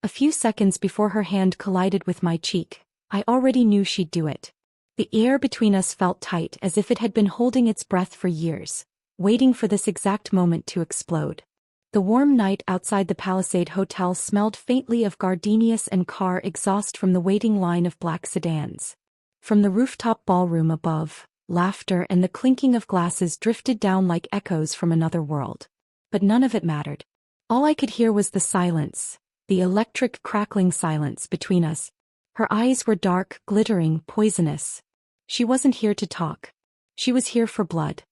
A few seconds before her hand collided with my cheek, I already knew she'd do it. The air between us felt tight as if it had been holding its breath for years, waiting for this exact moment to explode. The warm night outside the Palisade Hotel smelled faintly of gardenias and car exhaust from the waiting line of black sedans. From the rooftop ballroom above, laughter and the clinking of glasses drifted down like echoes from another world. But none of it mattered. All I could hear was the silence, the electric crackling silence between us. Her eyes were dark, glittering, poisonous. She wasn't here to talk. She was here for blood.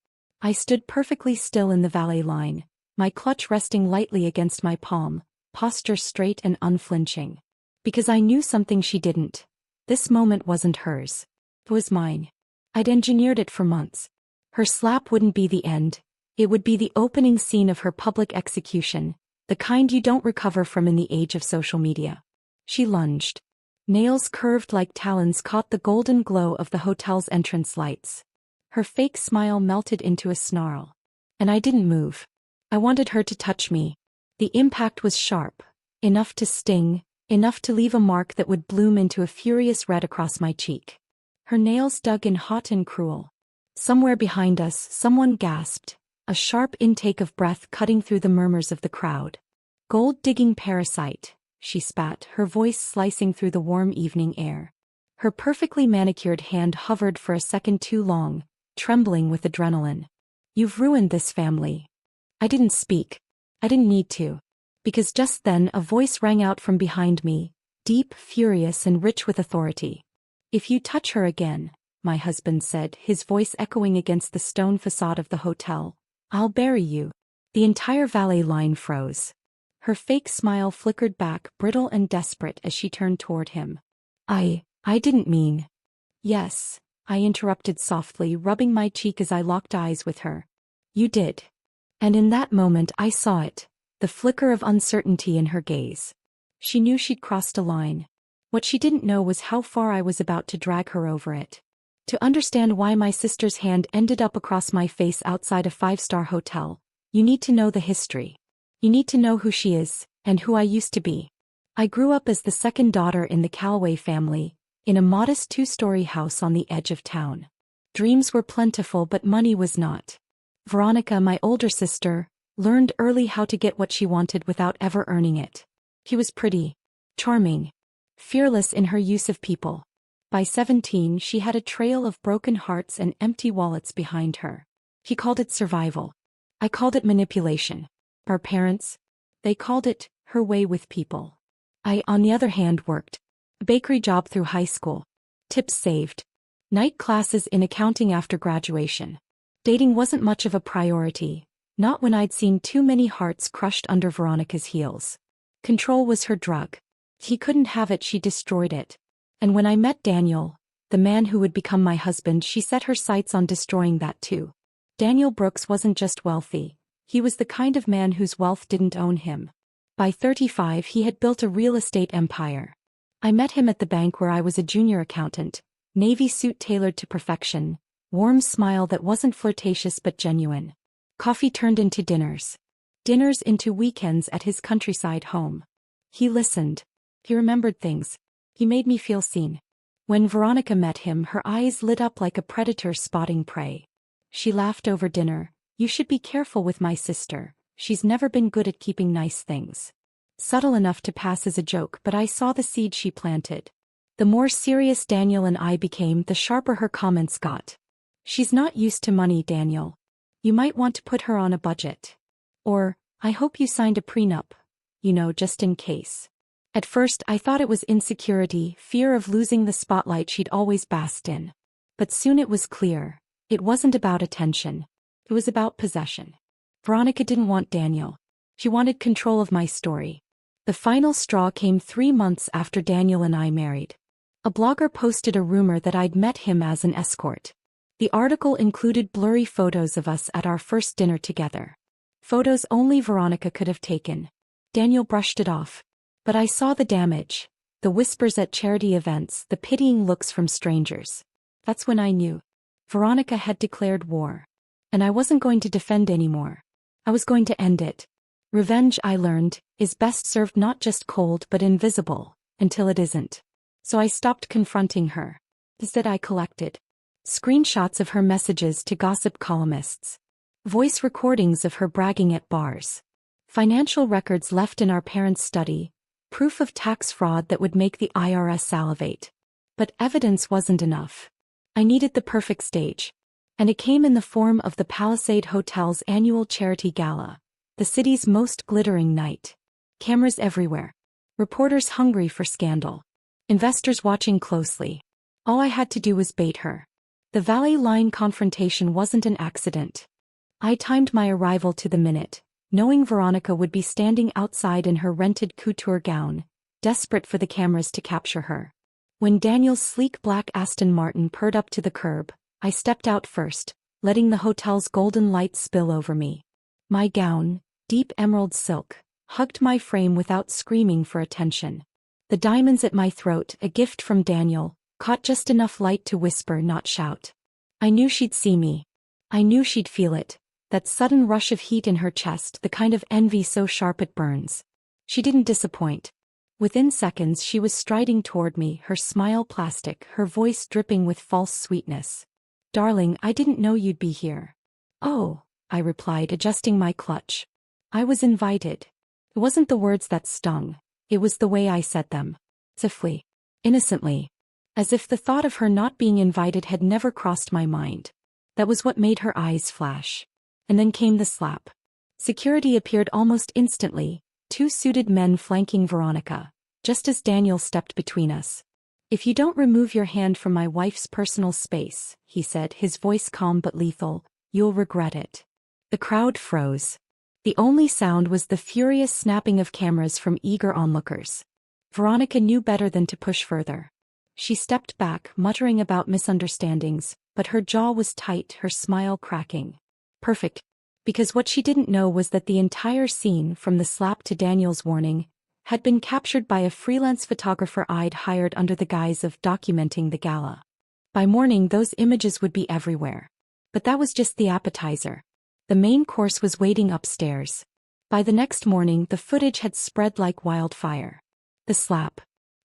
I stood perfectly still in the valet line, my clutch resting lightly against my palm, posture straight and unflinching. Because I knew something she didn't. This moment wasn't hers. It was mine. I'd engineered it for months. Her slap wouldn't be the end. It would be the opening scene of her public execution, the kind you don't recover from in the age of social media. She lunged. Nails curved like talons caught the golden glow of the hotel's entrance lights. Her fake smile melted into a snarl. And I didn't move. I wanted her to touch me. The impact was sharp, enough to sting, enough to leave a mark that would bloom into a furious red across my cheek. Her nails dug in hot and cruel. Somewhere behind us, someone gasped, a sharp intake of breath cutting through the murmurs of the crowd. Gold-digging parasite, she spat, her voice slicing through the warm evening air. Her perfectly manicured hand hovered for a second too long, trembling with adrenaline. You've ruined this family. I didn't speak. I didn't need to. Because just then a voice rang out from behind me, deep, furious and rich with authority. If you touch her again, my husband said, his voice echoing against the stone facade of the hotel, I'll bury you. The entire valet line froze. Her fake smile flickered back, brittle and desperate as she turned toward him. I didn't mean. Yes, I interrupted softly, rubbing my cheek as I locked eyes with her. You did. And in that moment I saw it, the flicker of uncertainty in her gaze. She knew she'd crossed a line. What she didn't know was how far I was about to drag her over it. To understand why my sister's hand ended up across my face outside a five-star hotel, you need to know the history. You need to know who she is, and who I used to be. I grew up as the second daughter in the Calloway family, in a modest two-story house on the edge of town. Dreams were plentiful but money was not. Veronica, my older sister, learned early how to get what she wanted without ever earning it. She was pretty, charming, fearless in her use of people. By 17 she had a trail of broken hearts and empty wallets behind her. He called it survival. I called it manipulation. Our parents, they called it her way with people. I, on the other hand, worked a bakery job through high school. Tips saved. Night classes in accounting after graduation. Dating wasn't much of a priority, not when I'd seen too many hearts crushed under Veronica's heels. Control was her drug. He couldn't have it, she destroyed it. And when I met Daniel, the man who would become my husband, she set her sights on destroying that too. Daniel Brooks wasn't just wealthy. He was the kind of man whose wealth didn't own him. By 35 he had built a real estate empire. I met him at the bank where I was a junior accountant, navy suit tailored to perfection, warm smile that wasn't flirtatious but genuine. Coffee turned into dinners. Dinners into weekends at his countryside home. He listened. He remembered things. He made me feel seen. When Veronica met him, her eyes lit up like a predator spotting prey. She laughed over dinner. You should be careful with my sister. She's never been good at keeping nice things. Subtle enough to pass as a joke, but I saw the seed she planted. The more serious Daniel and I became, the sharper her comments got. She's not used to money, Daniel. You might want to put her on a budget. Or, I hope you signed a prenup. You know, just in case. At first I thought it was insecurity, fear of losing the spotlight she'd always basked in. But soon it was clear. It wasn't about attention. It was about possession. Veronica didn't want Daniel. She wanted control of my story. The final straw came 3 months after Daniel and I married. A blogger posted a rumor that I'd met him as an escort. The article included blurry photos of us at our first dinner together. Photos only Veronica could have taken. Daniel brushed it off. But I saw the damage. The whispers at charity events, the pitying looks from strangers. That's when I knew. Veronica had declared war. And I wasn't going to defend anymore. I was going to end it. Revenge, I learned, is best served not just cold but invisible, until it isn't. So I stopped confronting her. Instead I collected screenshots of her messages to gossip columnists, voice recordings of her bragging at bars, financial records left in our parents' study, proof of tax fraud that would make the IRS salivate. But evidence wasn't enough. I needed the perfect stage. And it came in the form of the Palisade Hotel's annual charity gala, the city's most glittering night. Cameras everywhere. Reporters hungry for scandal. Investors watching closely. All I had to do was bait her. The Valley Line confrontation wasn't an accident. I timed my arrival to the minute, knowing Veronica would be standing outside in her rented couture gown, desperate for the cameras to capture her. When Daniel's sleek black Aston Martin purred up to the curb, I stepped out first, letting the hotel's golden light spill over me. My gown, deep emerald silk, hugged my frame without screaming for attention. The diamonds at my throat, a gift from Daniel, caught just enough light to whisper, not shout. I knew she'd see me. I knew she'd feel it, that sudden rush of heat in her chest, the kind of envy so sharp it burns. She didn't disappoint. Within seconds she was striding toward me, her smile plastic, her voice dripping with false sweetness. Darling, I didn't know you'd be here. Oh, I replied, adjusting my clutch. I was invited. It wasn't the words that stung, it was the way I said them. Stiffly. Innocently. As if the thought of her not being invited had never crossed my mind. That was what made her eyes flash. And then came the slap. Security appeared almost instantly, 2 suited men flanking Veronica, just as Daniel stepped between us. If you don't remove your hand from my wife's personal space, he said, his voice calm but lethal, you'll regret it. The crowd froze. The only sound was the furious snapping of cameras from eager onlookers. Veronica knew better than to push further. She stepped back, muttering about misunderstandings, but her jaw was tight, her smile cracking. Perfect. Because what she didn't know was that the entire scene, from the slap to Daniel's warning, had been captured by a freelance photographer I'd hired under the guise of documenting the gala. By morning those images would be everywhere. But that was just the appetizer. The main course was waiting upstairs. By the next morning the footage had spread like wildfire. The slap.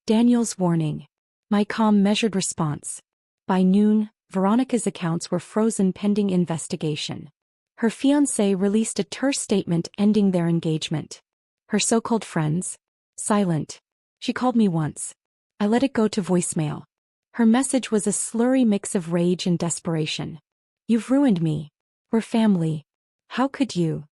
Daniel's warning. My calm, measured response. By noon, Veronica's accounts were frozen pending investigation. Her fiancé released a terse statement ending their engagement. Her so-called friends? Silent. She called me once. I let it go to voicemail. Her message was a slurry mix of rage and desperation. You've ruined me. We're family. How could you?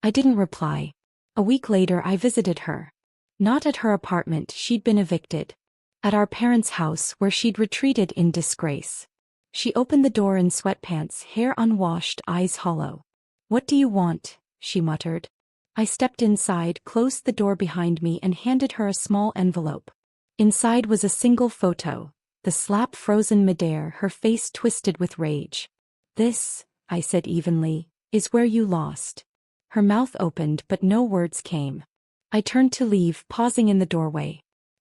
I didn't reply. A week later I visited her. Not at her apartment, she'd been evicted. At our parents' house where she'd retreated in disgrace. She opened the door in sweatpants, hair unwashed, eyes hollow. What do you want? She muttered. I stepped inside, closed the door behind me and handed her a small envelope. Inside was a single photo, the slap frozen midair, her face twisted with rage. This, I said evenly, is where you lost. Her mouth opened but no words came. I turned to leave, pausing in the doorway.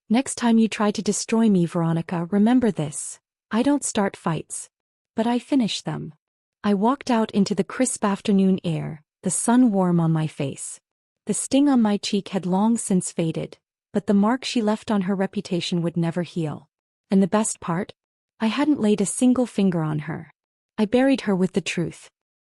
Next time you try to destroy me, Veronica, remember this. I don't start fights. But I finish them. I walked out into the crisp afternoon air, the sun warm on my face. The sting on my cheek had long since faded, but the mark she left on her reputation would never heal. And the best part? I hadn't laid a single finger on her. I buried her with the truth.